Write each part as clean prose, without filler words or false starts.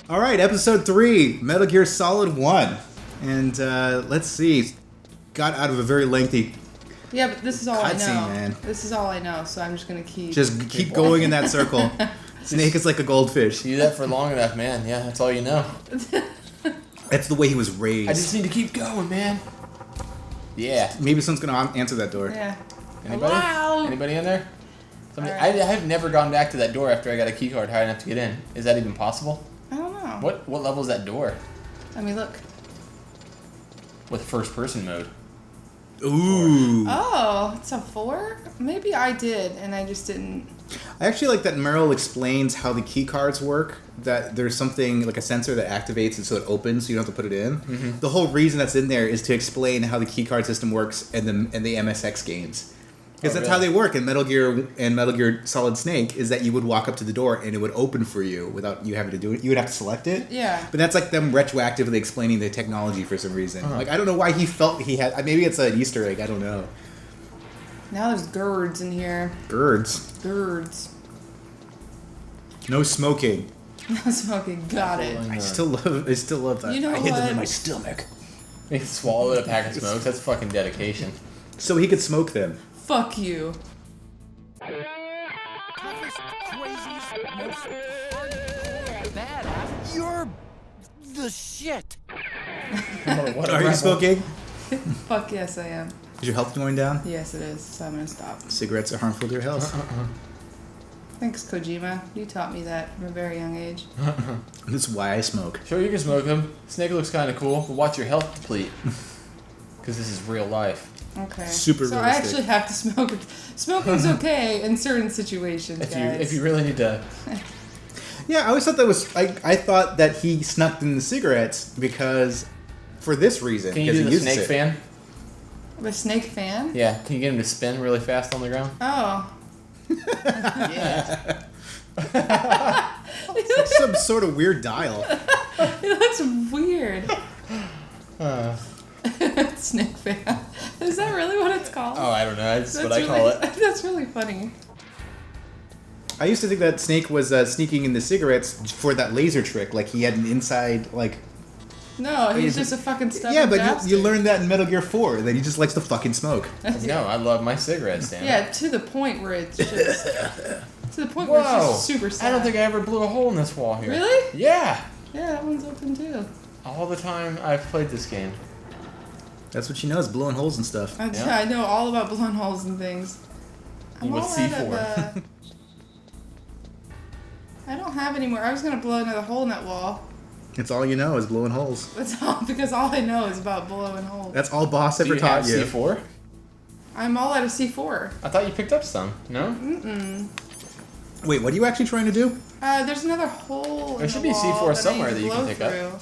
All right, episode 3, Metal Gear Solid 1. And let's see. Got out of a very lengthy Yeah, but this is all I know. cutscene, man. This is all I know, so I'm just gonna keep... Just keep going in that circle. Snake is like a goldfish. You do that for long enough, man. Yeah, that's all you know. That's the way he was raised. I just need to keep going, man. Yeah. Maybe someone's going to answer that door. Yeah. Anybody? Hello? Anybody in there? Somebody? Alright. I have never gone back to that door after I got a key card high enough to get in. Is that even possible? I don't know. What level is that door? Let me look. With first person mode. Ooh. Oh, it's a 4? Maybe I did, and I just didn't... I actually like that Meryl explains how the key cards work. That there's something like a sensor that activates it so it opens, so you don't have to put it in. Mm-hmm. The whole reason that's in there is to explain how the key card system works in the MSX games. Because that's how they work in Metal Gear and Metal Gear Solid Snake, is that you would walk up to the door and it would open for you without you having to do it. You would have to select it. Yeah. But that's like them retroactively explaining the technology for some reason. Uh-huh. Like, I don't know why he felt he had... Maybe it's an Easter egg, I don't know. Now there's gourds in here. Gourds. Gourds. No smoking. No smoking. Got it. I still love that. You know I hid them what? in my stomach. He swallowed a pack of smokes. That's fucking dedication. So he could smoke them. Fuck you. Toughest, craziest, most hardcore badass. You're the shit. What a Are you rebel. smoking? Fuck yes, I am. Is your health going down? Yes, it is, so I'm gonna stop. Cigarettes are harmful to your health. Thanks, Kojima. You taught me that from a very young age. That's why I smoke. Sure, you can smoke them. Snake looks kind of cool, but watch your health deplete. Because this is real life. Okay. Super so realistic. I actually have to smoke. Smoking's okay in certain situations, guys. If you really need to... Yeah, I always thought that was... I thought that he snuck in the cigarettes because... For this reason. Can you because do he the uses snake it. fan? I'm a snake fan? Yeah. Can you get him to spin really fast on the ground? Oh. Yeah. It's like some sort of weird dial. It looks weird. Snake fan. Is that really what it's called? Oh, I don't know. That's what I really, call it. That's really funny. I used to think that Snake was sneaking in the cigarettes for that laser trick. Like he had an inside, like... No, he's Is just a fucking stubborn Yeah, but bastard. you learned that in Metal Gear 4. That he just likes to fucking smoke. No, I love my cigarettes, damn it. Yeah, to the point where it's just... to the point where it's Whoa! just super sad. I don't think I ever blew a hole in this wall here. Really? Yeah! Yeah, that one's open too. All the time I've played this game. That's what she knows, blowing holes and stuff. Yeah. I know all about blowing holes and things. I'm With all out of, C4. I don't have any more. I was gonna blow another hole in that wall. It's all you know is blowing holes. That's all because all I know is about blowing holes. That's all Boss Do ever you taught have you. C4? I'm all out of C4. I thought you picked up some. No? Mm-mm. Wait, what are you actually trying to do? There's another hole There in should the be wall C4 that somewhere I need that to you can blow pick up. through.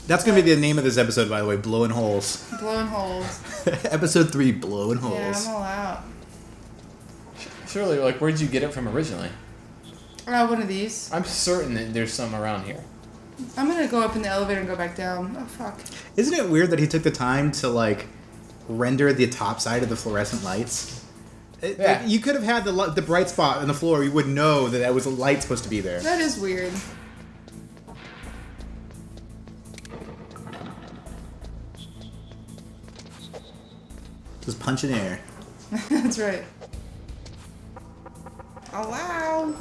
That's going to be the name of this episode, by the way, Blowing Holes. Blowing holes. Episode 3, Blowing Holes. Yeah, I'm all out. Surely, like, where did you get it from originally? One of these. I'm certain that there's some around here. I'm gonna go up in the elevator and go back down. Oh, fuck. Isn't it weird that he took the time to, like, render the top side of the fluorescent lights? Yeah. You could have had the bright spot on the floor. You would know that was a light supposed to be there. That is weird. Just punching air. That's right. Oh, wow.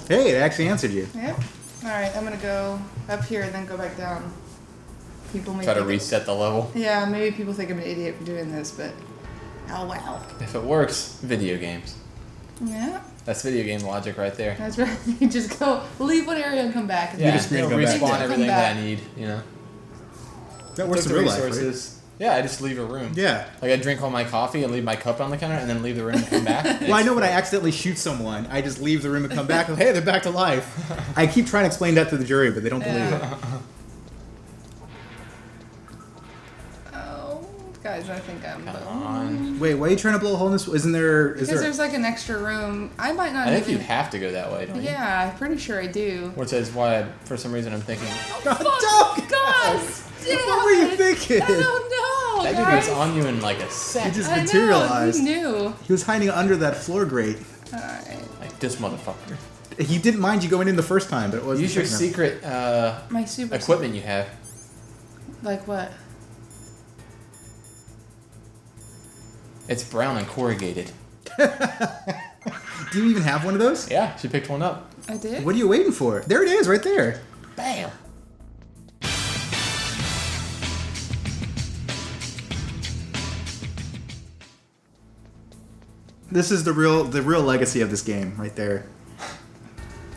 Hey, it actually answered you. Yep. Alright, I'm gonna go up here and then go back down. People may Try to think- reset the level. Yeah, maybe people think I'm an idiot for doing this, but oh well. If it works, video games. Yeah, That's video game logic right there. that's right. You just go leave one area and come back. And Yeah, just it'll go back. respawn Come everything back. that I need, you know? That works Took in the real life, right? resources. Yeah, I just leave a room. Yeah. Like I drink all my coffee and leave my cup on the counter and then leave the room and come back. Well, I know when I accidentally shoot someone, I just leave the room and come back. Hey, they're back to life. I keep trying to explain that to the jury, but they don't believe it. Yeah. Oh, guys, I think I'm. Come on. Wait, why are you trying to blow a hole in this? Isn't there? Is Because there? there's like an extra room. I might not I think you even. have to go that way, don't you? Yeah, I'm pretty sure I do. Which is why, for some reason, I'm thinking, Don't, Guys, What were you thinking? I don't know. that dude guys. was on you in like a He second. just I know, materialized. he knew. He was hiding under that floor grate. Alright. Like This motherfucker. He didn't mind you going in the first time, but it was Use your secret My super equipment you have. Like what? It's brown and corrugated. Do you even have one of those? Yeah, she picked one up. I did? What are you waiting for? There it is, right there. Bam. This is the real legacy of this game, right there.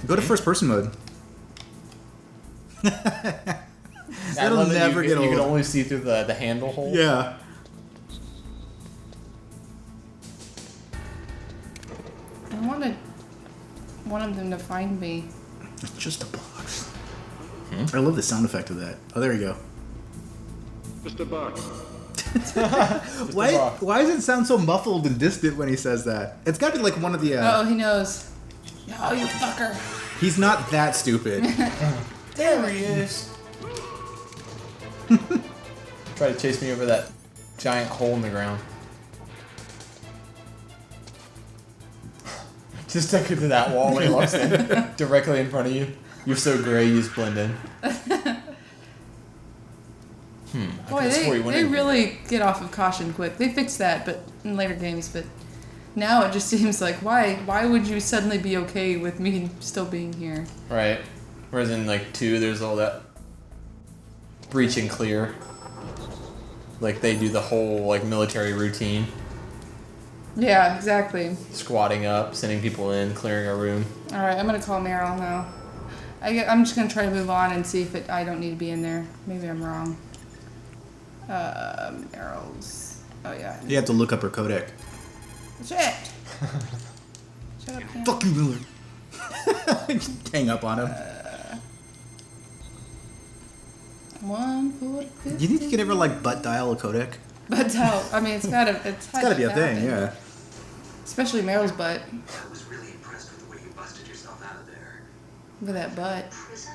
Go to first person mode. That'll never get old. You can only see through the handle hole. Yeah. I wanted them to find me. It's just a box. I love the sound effect of that. Oh, there you go. Just a box. Why does it sound so muffled and distant when he says that? It's got to be like one of the... Oh, he knows. Oh, you fucker. He's not that stupid. There he is. Try to chase me over that giant hole in the ground. Just stuck into that wall when he walks in. Directly in front of you. You're so gray, you just blend in. Boy, they really get off of caution quick. They fixed that, but in later games, but now it just seems like why would you suddenly be okay with me still being here? Right. Whereas in like 2, there's all that breach and clear. Like they do the whole like military routine. Yeah, exactly. Squatting up, sending people in, clearing a room. All right, I'm gonna call Meryl now. I'm just gonna try to move on and see if I don't need to be in there. Maybe I'm wrong. Meryl's. Oh yeah. You have to look up her codec. Shit. Shut up, Cam. Fuck you, Miller. Hang up on him. 140. You think you could ever like butt dial a codec? But I mean, it's gotta Be a thing, yeah. Especially Meryl's butt. I was really impressed with the way you busted yourself out of there. Look at that butt. Prison?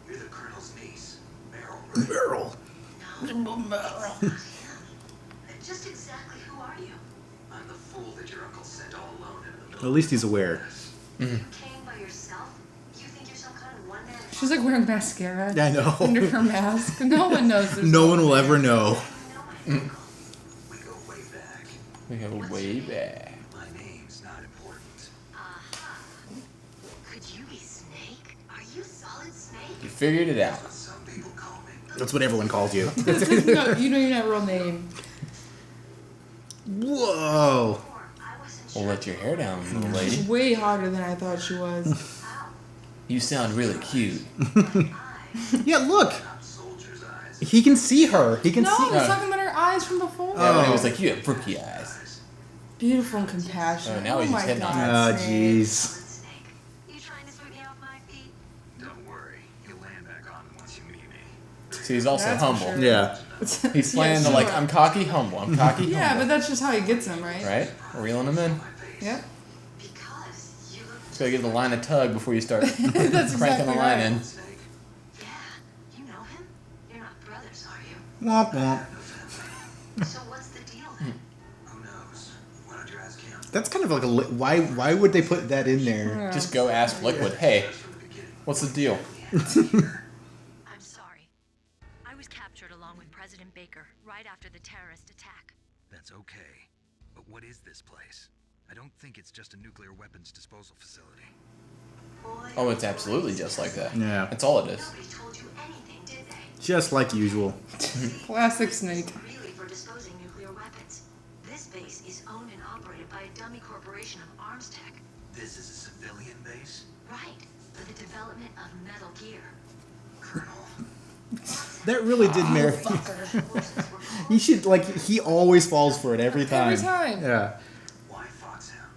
You're the Colonel's niece, Meryl. Meryl. Just exactly who are you? I'm the fool that your uncle sent all alone into the middle. At least he's aware. You came by yourself? You think you're some kind of one-man? She's like wearing mascara. I know. Under her mask. No one knows. No one will ever know. You know my uncle. We go way back. We go way back. My name's not important. Could you be Snake? Are you Solid Snake? You figured it out. That's what some people call me. That's what everyone calls you. No, you know you're not real name. Whoa. I wasn't We'll sure. let your hair down, little lady. She's way hotter than I thought she was. You sound really cute. Yeah, look. Not soldier's eyes. He can see her. He can No, see I was talking about her eyes from before. Yeah, when he was like, you have rookie eyes. Beautiful and compassionate. Oh, now he's my just hitting on God, Oh, Snake. jeez. Solid Snake. You trying to sweep me off my feet? Don't worry. You'll land back on once you meet me. So he's also That's for humble. sure. Yeah. He's playing the Yeah, like, sure. I'm cocky, humble. I'm cocky, humble. Yeah, but that's just how he gets them, right? Right? Reeling him in. Yep. Because you look Just gotta give the line a tug before you start That's cranking exactly the line right. in. Snake. Yeah. You know him? You're not brothers, are you? Womp womp. So what's the deal then? Who knows? Why don't you ask him? That's kind of like a... Why would they put that in there? Just go ask Liquid, hey, what's the deal? I'm sorry. I was captured along with President Baker right after the terrorist attack. That's okay. But what is this place? I don't think it's just a nuclear weapons disposal facility. Boy, Oh, it's absolutely just like that. Yeah. That's all it is. nobody told you anything, did they? Just like usual. Classic Snake. Really for disposing nuclear weapons. This base is owned and operated by a dummy corporation of arms tech. This is a civilian base? Right. For the development of Metal Gear. Colonel. That really did merit. He should, like, he always falls for it every time. Every time. Yeah. Why Foxhound?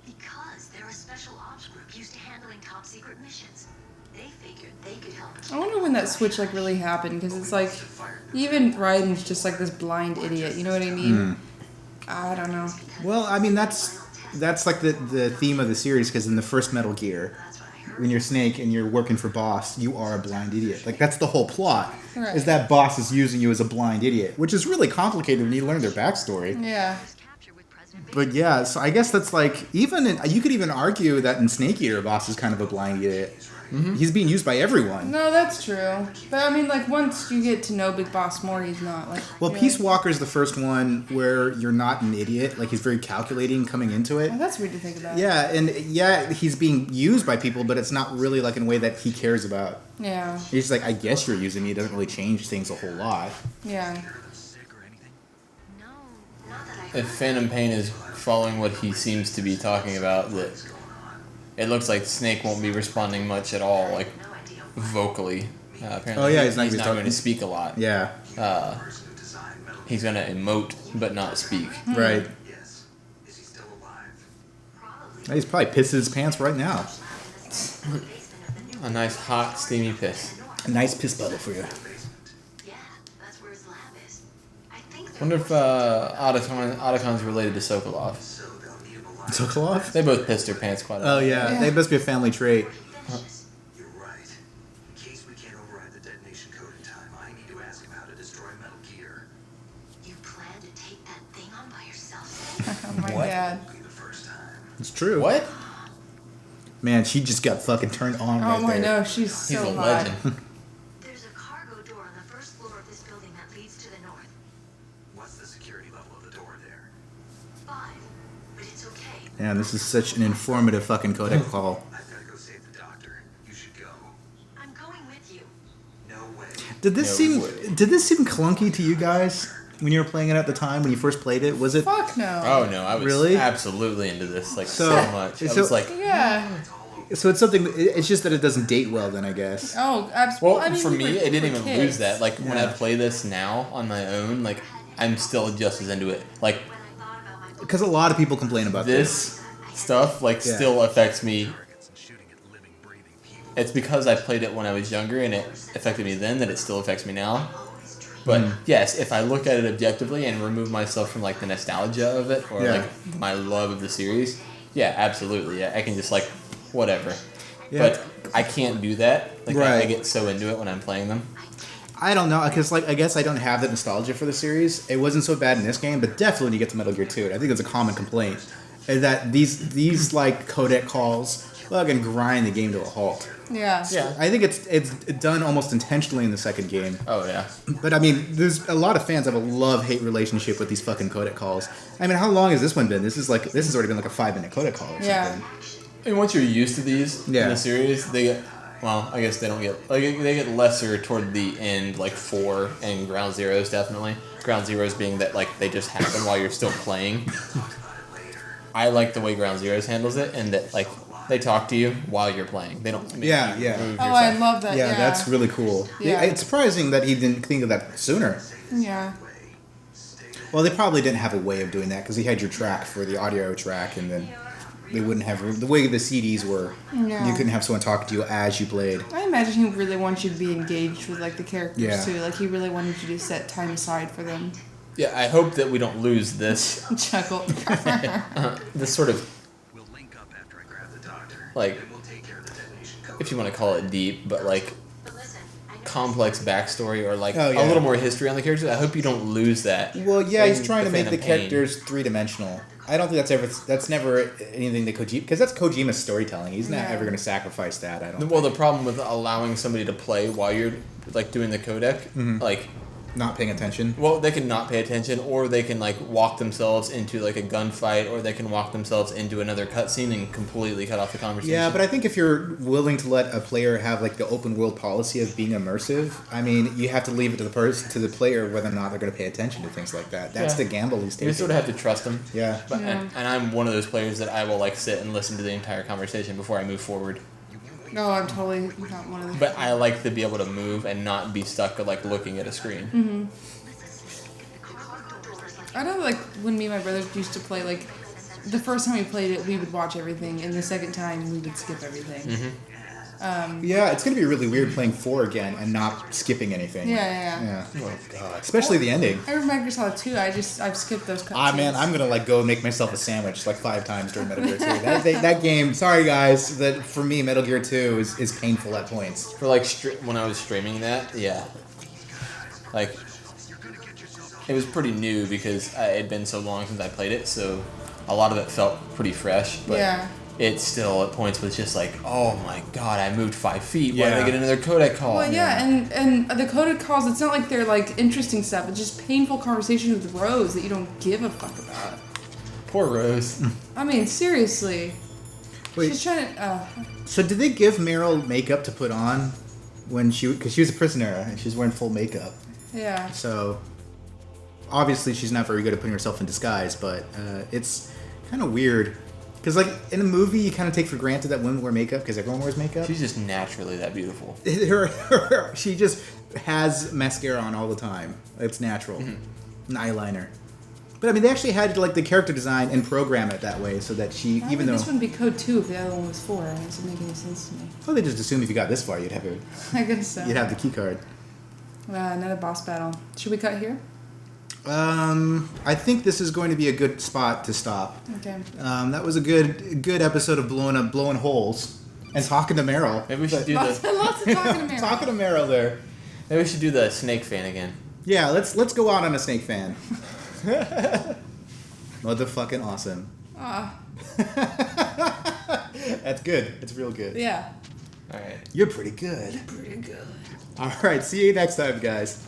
Because they're a special ops group used to handling top secret missions. They figured they could help. I wonder when that switch like really happened, because it's like even Raiden's just like this blind idiot. You know what I mean? I don't know. Well, I mean, that's like the theme of the series, because in the first Metal Gear, when you're Snake and you're working for Boss, you are a blind idiot. Like, that's the whole plot, Right. is that Boss is using you as a blind idiot, which is really complicated when you learn their backstory. Yeah. I was captured with President But yeah, so I guess that's like you could even argue that in Snake Eater, boss is kind of a blind idiot. Mm-hmm. He's being used by everyone. No, that's true. But I mean, like once you get to know Big Boss more, he's not like. Well, Peace Walker's the first one where you're not an idiot. Like he's very calculating coming into it. Oh, that's weird to think about. Yeah, and he's being used by people, but it's not really like in a way that he cares about. Yeah. He's just like, I guess you're using me. It doesn't really change things a whole lot. Yeah. If Phantom Pain is following what he seems to be talking about, that it looks like Snake won't be responding much at all, like vocally. Apparently, he's not going to speak a lot. Yeah. He's going to emote, but not speak. Right. He's probably pissing his pants right now. A nice, hot, steamy piss. A nice piss bottle for you. Wonder if Otacon's related to Sokolov. Sokolov? They both pissed their pants quite a lot. Oh yeah, they must be a family trait. You're right. In case we can't override the detonation code in time, I need to ask him how to destroy Metal Gear. You plan to take that thing on by yourself? Oh my god. Be the first time. It's true. What? Man, she just got fucking turned on right there. Oh my no, she's so He's a hot. legend. There's a cargo door on the first floor of this building that leads to the north. What's the security level of the door there? 5, but it's okay. Man, this is such an informative fucking codec call. I've got to go save the doctor. You should go. I'm going with you. No way. Did this seem clunky to you guys when you were playing it at the time when you first played it? Was it? Fuck no. Oh no, I was Really? absolutely into this like so much. I so- was like, Yeah. So it's something. It's just that it doesn't date well. Then I guess. Oh, absolutely. well, I mean, for me, it didn't even lose kids. that. Like when I play this now on my own, like I'm still just as into it. Like When I thought about my Because a lot of people complain about this stuff, like Yeah. still affects me. Targets and shooting at living, breathing people. It's because I played it when I was younger and it affected me then that it still affects me now. But yes, if I look at it objectively and remove myself from like the nostalgia of it or Yeah. like my love of the series, yeah, absolutely. Yeah, I can just like whatever. Yeah. But I can't do that. Like I Right. get so into it when I'm playing them. I don't know, because like I guess I don't have that nostalgia for the series. It wasn't so bad in this game, but definitely when you get to Metal Gear 2, I think it's a common complaint is that these like codec calls fucking grind the game to a halt. Yeah. Yeah. I think it's done almost intentionally in the second game. Oh yeah. But I mean, there's a lot of fans have a love-hate relationship with these fucking codec calls. I mean, how long has this one been? This has already been like a 5-minute codec call or Yeah. something. And once you're used to these Yeah. in the series, they get well. I guess they don't get like they get lesser toward the end, like 4 and Ground Zeroes definitely. Ground Zeroes being that like they just happen while you're still playing. I like the way Ground Zeroes handles it, and that like they talk to you while you're playing. They don't. Make Yeah, you yeah. move Oh, yourself. I love that. Yeah, Yeah, that's really cool. Yeah. It's surprising that he didn't think of that sooner. Yeah. Well, they probably didn't have a way of doing that because he had your track for the audio track, and then they wouldn't have the way the CDs were. Yeah. You couldn't have someone talk to you as you played. I imagine he really wants you to be engaged with like the characters Yeah. too. Like he really wanted you to set time aside for them. Yeah, I hope that we don't lose this Chuckle. this sort of We'll link up after I grab the doctor. like And we'll take care of the detonation code. if you want to call it deep, but like But listen, I know complex backstory or like Oh, yeah. a little more history on the characters. I hope you don't lose that. Well, yeah, he's in trying to make the Phantom Pain. characters three-dimensional. I don't think that's never anything that Kojima, because that's Kojima's storytelling. He's not Yeah. ever going to sacrifice that. I don't. Well, the problem with allowing somebody to play while you're like doing the codec, like, Not paying attention. well, they can not pay attention, or they can like walk themselves into like a gunfight, or they can walk themselves into another cutscene and completely cut off the conversation. Yeah, but I think if you're willing to let a player have like the open world policy of being immersive, I mean, you have to leave it to the player whether or not they're going to pay attention to things like that. That's Yeah. the gamble he's taking. you sort of have to trust them. Yeah. But, Yeah. and I'm one of those players that I will like sit and listen to the entire conversation before I move forward. No, I'm totally not one of them. But I like to be able to move and not be stuck like looking at a screen. Mm-hmm. I know, like when me and my brothers used to play, like the first time we played it, we would watch everything, and the second time we would skip everything. Mm-hmm. Yeah, it's going to be really weird playing 4 again and not skipping anything. Yeah. Oh god. Especially the ending. I remember Metal Gear Solid 2. I've skipped those cutscenes. Ah man, I'm gonna like go make myself a sandwich like 5 times during Metal Gear 2. That game, sorry guys, that for me Metal Gear 2 is painful at points. For like when I was streaming that, yeah, like it was pretty new because it had been so long since I played it. So a lot of it felt pretty fresh, but Yeah. it still at points was just like, oh my god, I moved 5 feet. Why did Yeah. I get another codec call? Well, yeah, and the coded calls, it's not like they're like interesting stuff. It's just painful conversations with Rose that you don't give a fuck about. Poor Rose. I mean, seriously. Wait. She's trying to. So did they give Meryl makeup to put on when because she was a prisoner and she was wearing full makeup? Yeah. So obviously she's not very good at putting herself in disguise, but it's kind of weird because like in a movie you kind of take for granted that women wear makeup because everyone wears makeup. She's just naturally that beautiful. She just has mascara on all the time. It's natural. An eyeliner. But I mean, they actually had like the character design and program it that way so that she, Why even would though this one be code 2 if the other one was 4? It doesn't make any sense to me. well, they just assume if you got this far, you'd have it. I guess so. You'd have the key card. Another boss battle. Should we cut here? I think this is going to be a good spot to stop. Okay. That was a good episode of blowing holes and talking to Meryl. Maybe we should do Lots the of talking to Meryl. Talking to Meryl there. maybe we should do the snake fan again. Yeah, let's go out on a snake fan. Motherfucking awesome. That's good. It's real good. Yeah. All right. You're pretty good. Pretty good. All right. See you next time, guys.